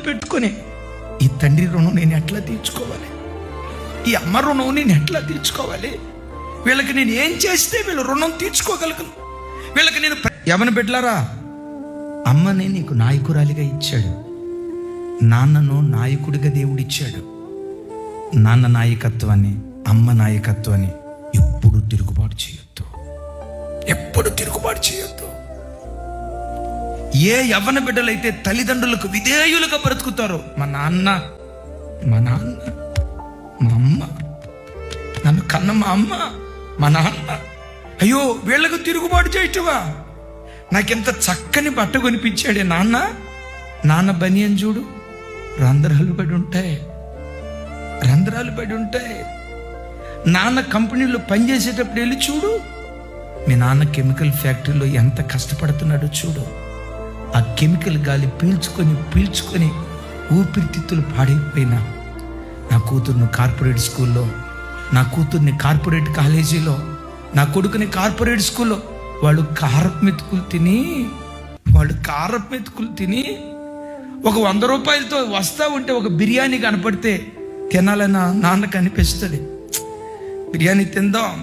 పెట్టుకొని ఈ తండ్రి రుణం నేను ఎట్లా తీర్చుకోవాలి, ఈ అమ్మ రుణం నేను ఎట్లా తీర్చుకోవాలి, వీళ్ళకి నేను ఏం చేస్తే వీళ్ళు రుణం తీర్చుకోగలను, వీళ్ళకి నేను యవన బిడ్డలారా, అమ్మని నీకు నాయకురాలిగా ఇచ్చాడు, నాన్నను నాయకుడిగా దేవుడిచ్చాడు. నాన్న నాయకత్వాన్ని, అమ్మ నాయకత్వాన్ని ఎప్పుడు తిరుగుబాటు చేయొద్దు, ఎప్పుడు తిరుగుబాటు చేయొద్దు. ఏ యవ్వన బిడ్డలైతే తల్లిదండ్రులకు విధేయులుగా బ్రతుకుతారో, మా నాన్న, మా అమ్మ, నన్ను కన్న మా అమ్మ, మా నాన్న, అయ్యో వీళ్ళకు తిరుగుబాటు చేయటవా, నాకెంత చక్కని బట్ట కొనిపించాడే నాన్న బనియన్ చూడు, రంధ్రాలు పడి ఉంటాయి, నాన్న కంపెనీలో పనిచేసేటప్పుడు వెళ్ళి చూడు, మీ నాన్న కెమికల్ ఫ్యాక్టరీలో ఎంత కష్టపడుతున్నాడో చూడు. ఆ కెమికల్ గాలి పీల్చుకొని ఊపిరితిత్తులు పాడైపోయినా, నా కూతుర్ని కార్పొరేట్ స్కూల్లో, నా కూతుర్ని కార్పొరేట్ కాలేజీలో, నా కొడుకుని కార్పొరేట్ స్కూల్లో వాళ్ళు కారపు మెతుకులు తిని ఒక 100 రూపాయలతో వస్తా ఉంటే ఒక బిర్యానీ కనపడితే తినాలని నాన్నకు అనిపిస్తుంది, బిర్యానీ తిందాం.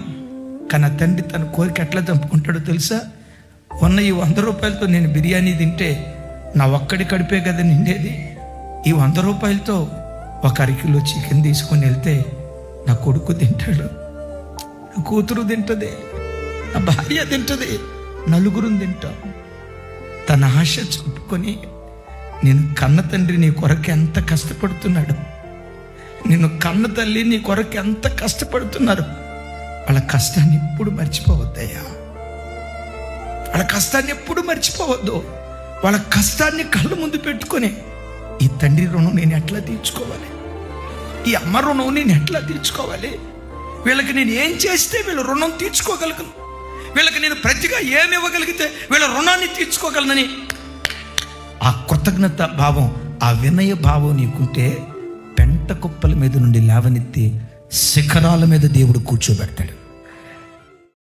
కానీ ఆ తండ్రి తన కోరిక ఎట్లా చంపుకుంటాడో తెలుసా? ఉన్న ఈ 100 రూపాయలతో నేను బిర్యానీ తింటే నా ఒక్కడి కడిపే కదా నిండేది, ఈ 100 రూపాయలతో ఒక 1 కిలో చికెన్ తీసుకొని వెళ్తే నా కొడుకు తింటాడు, నా కూతురు తింటది, నా భార్య తింటది, నలుగురు తింటాం. తన ఆశ చెప్పుకొని నేను కన్న తండ్రి నీ కొరకు ఎంత కష్టపడుతున్నాడు, నిన్ను కన్న తల్లి నీ కొరకు ఎంత కష్టపడుతున్నారు. వాళ్ళ కష్టాన్ని ఎప్పుడు మర్చిపోవద్దయ్యా, వాళ్ళ కష్టాన్ని ఎప్పుడు మర్చిపోవద్దు. వాళ్ళ కష్టాన్ని కళ్ళ ముందు పెట్టుకొని ఈ తండ్రి రుణం నేను ఎట్లా తీర్చుకోవాలి, ఈ అమ్మ రుణం నేను ఎట్లా తీర్చుకోవాలి, వీళ్ళకి నేను ఏం చేస్తే వీళ్ళ రుణం తీర్చుకోగలను, వీళ్ళకి నేను ప్రతిగా ఏమి ఇవ్వగలిగితే వీళ్ళ రుణాన్ని తీర్చుకోగలనని ఆ కృతజ్ఞత భావం, ఆ వినయ భావం నీకుంటే పెంట కుప్పల మీద నుండి లేవనెత్తి శిఖరాల మీద దేవుడు కూర్చోబెడతాడు.